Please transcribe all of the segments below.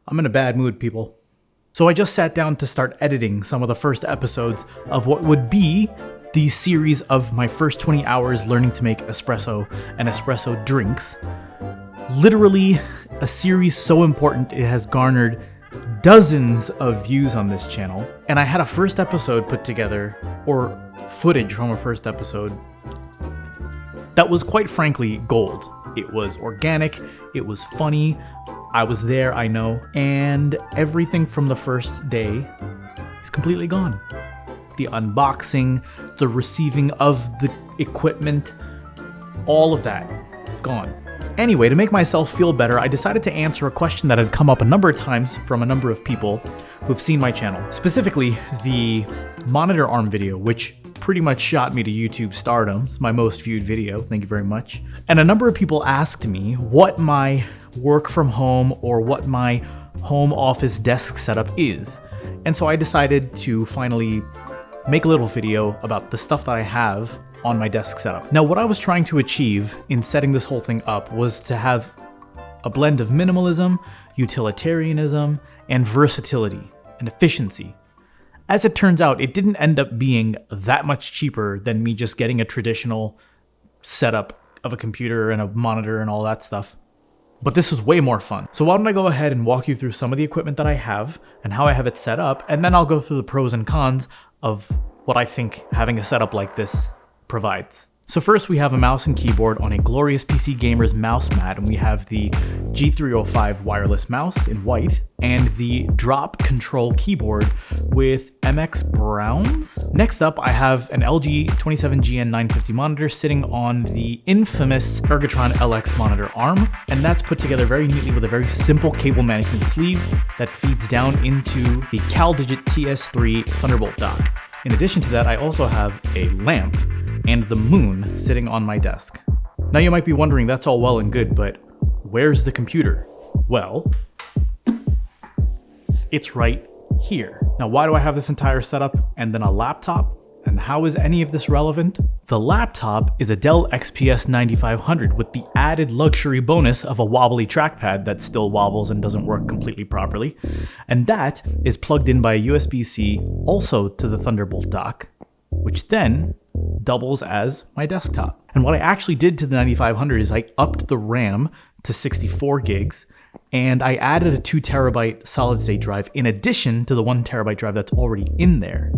I'm in a bad mood, people. So I just sat down to start editing some of the first episodes of what would be the series of my first 20 hours learning to make espresso and espresso drinks. Literally a series so important it has garnered dozens of views on this channel. And I had a first episode put together, or footage from a first episode, that was quite frankly gold. It was organic, it was funny, I was there, I know, and everything from the first day is completely gone. The unboxing, the receiving of the equipment, all of that, gone. Anyway, to make myself feel better, I decided to answer a question that had come up a number of times from a number of people who've seen my channel. Specifically, the monitor arm video, which pretty much shot me to YouTube stardom. It's my most viewed video, thank you very much. And a number of people asked me what my work from home or what my home office desk setup is. And so I decided to finally make a little video about the stuff that I have on my desk setup. Now, what I was trying to achieve in setting this whole thing up was to have a blend of minimalism, utilitarianism, and versatility and efficiency. As it turns out, it didn't end up being that much cheaper than me just getting a traditional setup of a computer and a monitor and all that stuff. But this was way more fun. So why don't I go ahead and walk you through some of the equipment that I have and how I have it set up, and then I'll go through the pros and cons of what I think having a setup like this provides. So first we have a mouse and keyboard on a Glorious PC Gamer's mouse mat, and we have the G305 wireless mouse in white and the drop control keyboard with MX Browns. Next up, I have an LG 27GN950 monitor sitting on the infamous Ergotron LX monitor arm, and that's put together very neatly with a very simple cable management sleeve that feeds down into the CalDigit TS3 Thunderbolt dock. In addition to that, I also have a lamp and the moon sitting on my desk. Now you might be wondering, that's all well and good, but where's the computer? Well, it's right here. Now, why do I have this entire setup and then a laptop? And how is any of this relevant? The laptop is a Dell XPS 9500 with the added luxury bonus of a wobbly trackpad that still wobbles and doesn't work completely properly. And that is plugged in by a USB-C also to the Thunderbolt dock, which then doubles as my desktop. And what I actually did to the 9500 is I upped the RAM to 64 gigs and I added a 2 terabyte solid state drive in addition to the 1 terabyte drive that's already in there.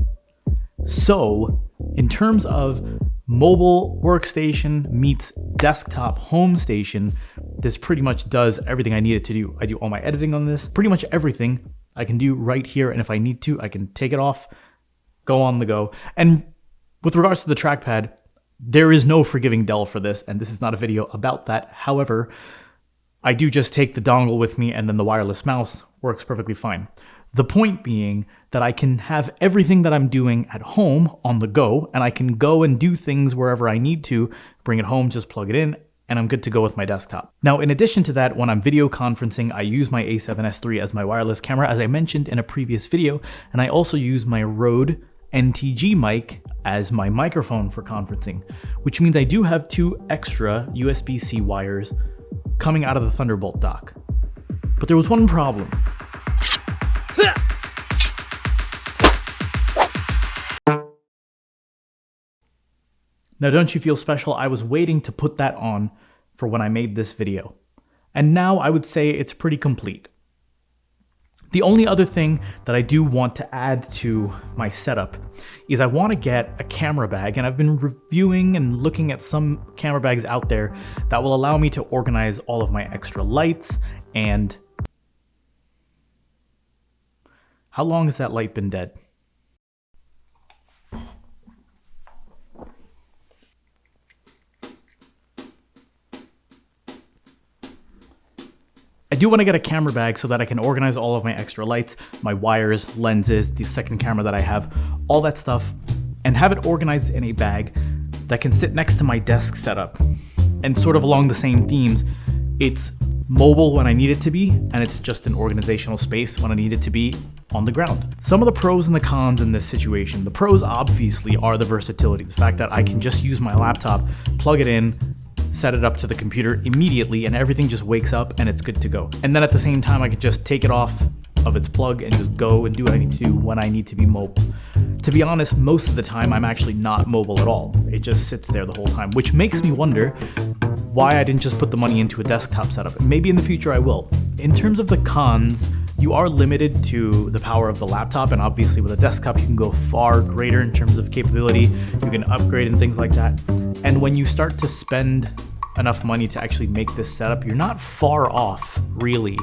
So in terms of mobile workstation meets desktop home station, this pretty much does everything I need it to do. I do all my editing on this, pretty much everything I can do right here, and if I need to, I can take it off, go on the go. And with regards to the trackpad, there is no forgiving Dell for this, and this is not a video about that. However, I do just take the dongle with me and then the wireless mouse works perfectly fine. The point being that I can have everything that I'm doing at home on the go, and I can go and do things wherever I need to, bring it home, just plug it in, and I'm good to go with my desktop. Now, in addition to that, when I'm video conferencing, I use my A7S III as my wireless camera, as I mentioned in a previous video, and I also use my Rode NTG mic as my microphone for conferencing, which means I do have 2 extra USB-C wires coming out of the Thunderbolt dock. But there was one problem. Now, don't you feel special? I was waiting to put that on for when I made this video. And now I would say it's pretty complete. The only other thing that I do want to add to my setup is I want to get a camera bag, and I've been reviewing and looking at some camera bags out there that will allow me to organize all of my extra lights. And how long has that light been dead? I do want to get a camera bag so that I can organize all of my extra lights, my wires, lenses, the second camera that I have, all that stuff, and have it organized in a bag that can sit next to my desk setup. And sort of along the same themes, it's mobile when I need it to be, and it's just an organizational space when I need it to be on the ground. Some of the pros and the cons in this situation. The pros obviously are the versatility, the fact that I can just use my laptop, plug it in, set it up to the computer immediately, and everything just wakes up and it's good to go. And then at the same time, I could just take it off of its plug and just go and do what I need to do when I need to be mobile. To be honest, most of the time I'm actually not mobile at all. It just sits there the whole time, which makes me wonder why I didn't just put the money into a desktop setup. Maybe in the future I will. In terms of the cons, you are limited to the power of the laptop, and obviously with a desktop you can go far greater in terms of capability. You can upgrade and things like that. And when you start to spend enough money to actually make this setup, you're not far off really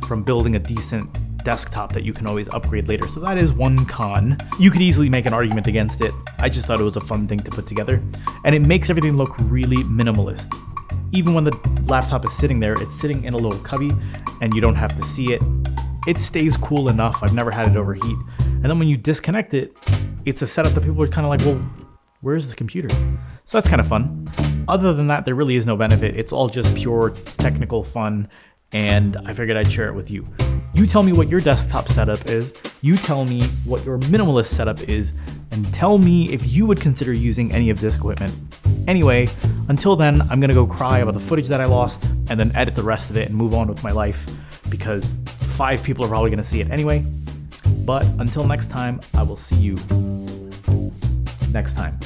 from building a decent desktop that you can always upgrade later. So that is one con. You could easily make an argument against it. I just thought it was a fun thing to put together, and it makes everything look really minimalist. Even when the laptop is sitting there, it's sitting in a little cubby and you don't have to see it. It stays cool enough. I've never had it overheat. And then when you disconnect it, it's a setup that people are kind of like, well, where's the computer? So that's kind of fun. Other than that, there really is no benefit. It's all just pure technical fun, and I figured I'd share it with you. You tell me what your desktop setup is, you tell me what your minimalist setup is, and tell me if you would consider using any of this equipment. Anyway, until then, I'm gonna go cry about the footage that I lost and then edit the rest of it and move on with my life, because 5 people are probably gonna see it anyway. But until next time, I will see you next time.